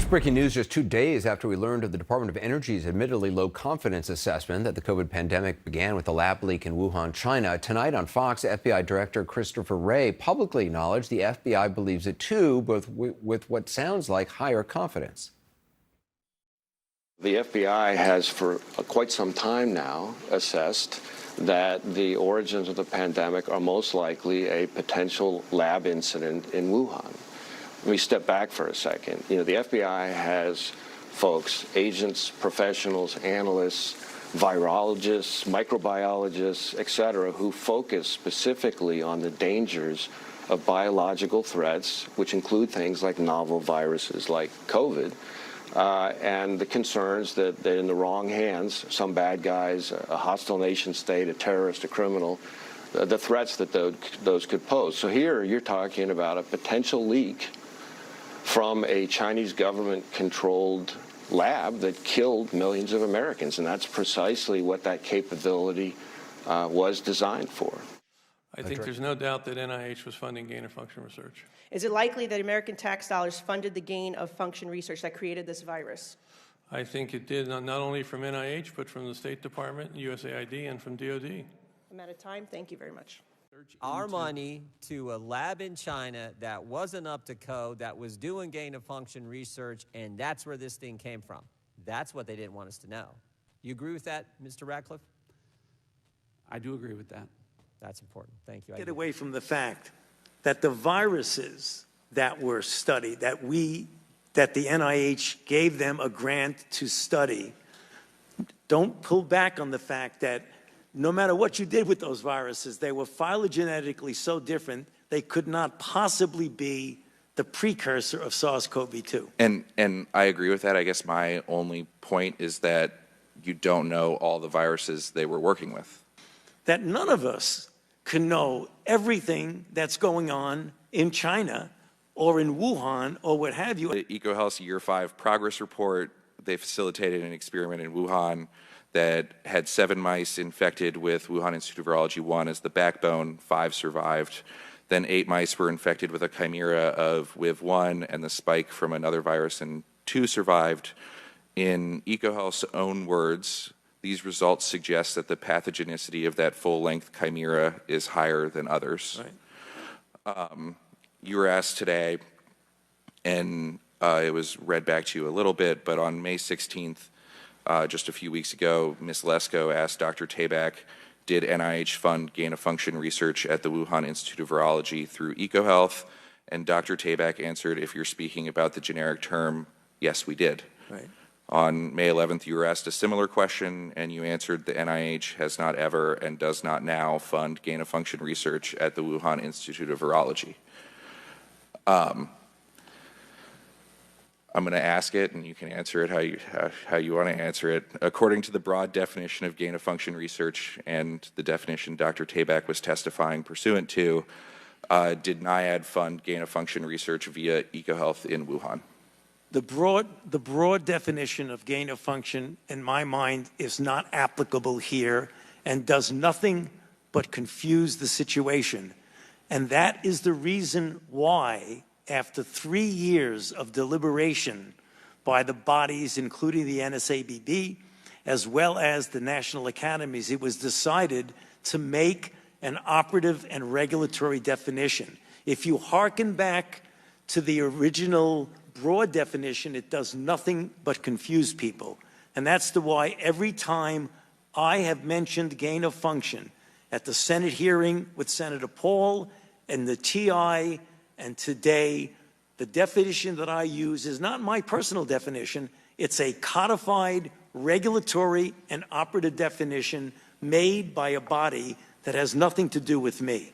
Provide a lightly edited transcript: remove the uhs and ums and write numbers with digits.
It's breaking news just 2 days after we learned of the Department of Energy's admittedly low confidence assessment that the COVID pandemic began with a lab leak in Wuhan, China. Tonight on Fox, FBI Director Christopher Wray publicly acknowledged the FBI believes it too, but with what sounds like higher confidence. The FBI has for quite some time now assessed that the origins of the pandemic are most likely a potential lab incident in Wuhan. Let me step back for a second. The FBI has folks, agents, professionals, analysts, virologists, microbiologists, et cetera, who focus specifically on the dangers of biological threats, which include things like novel viruses like COVID, and the concerns that in the wrong hands, some bad guys, a hostile nation state, a terrorist, a criminal, the threats that those could pose. So here you're talking about a potential leak from a Chinese government-controlled lab that killed millions of Americans, and that's precisely what that capability was designed for. I think there's no doubt that NIH was funding gain-of-function research. Is it likely that American tax dollars funded the gain-of-function research that created this virus? I think it did, not only from NIH, but from the State Department, USAID, and from DOD. I'm out of time. Thank you very much. Our money to a lab in China that wasn't up to code, that was doing gain-of-function research, and that's where this thing came from. That's what they didn't want us to know. You agree with that, Mr. Ratcliffe? I do agree with that. That's important. Thank you. Get away from the fact that the viruses that were studied, that the NIH gave them a grant to study, don't pull back on the fact that no matter what you did with those viruses, they were phylogenetically so different, they could not possibly be the precursor of SARS-CoV-2. And I agree with that. I guess my only point is that you don't know all the viruses they were working with. That none of us can know everything that's going on in China or in Wuhan or what have you. The EcoHealth's Year 5 progress report, they facilitated an experiment in Wuhan that had 7 mice infected with Wuhan Institute of Virology 1 as the backbone. 5 survived. Then 8 mice were infected with a chimera of WIV1 and the spike from another virus, and 2 survived. In EcoHealth's own words, these results suggest that the pathogenicity of that full-length chimera is higher than others. Right. You were asked today, and it was read back to you a little bit, but on May 16th, just a few weeks ago, Ms. Lesko asked Dr. Tabak, did NIH fund gain-of-function research at the Wuhan Institute of Virology through EcoHealth? And Dr. Tabak answered, if you're speaking about the generic term, yes, we did. Right. On May 11th, you were asked a similar question, and you answered the NIH has not ever and does not now fund gain-of-function research at the Wuhan Institute of Virology. I'm going to ask it, and you can answer it how you want to answer it. According to the broad definition of gain-of-function research and the definition Dr. Tabak was testifying pursuant to, did NIAID fund gain-of-function research via EcoHealth in Wuhan? The broad definition of gain-of-function, in my mind, is not applicable here and does nothing but confuse the situation. And that is the reason why, after 3 years of deliberation by the bodies, including the NSABB, as well as the national academies, it was decided to make an operative and regulatory definition. If you hearken back to the original broad definition, it does nothing but confuse people. And that's why every time I have mentioned gain of function at the Senate hearing with Senator Paul and the TI, and today, the definition that I use is not my personal definition. It's a codified, regulatory, and operative definition made by a body that has nothing to do with me.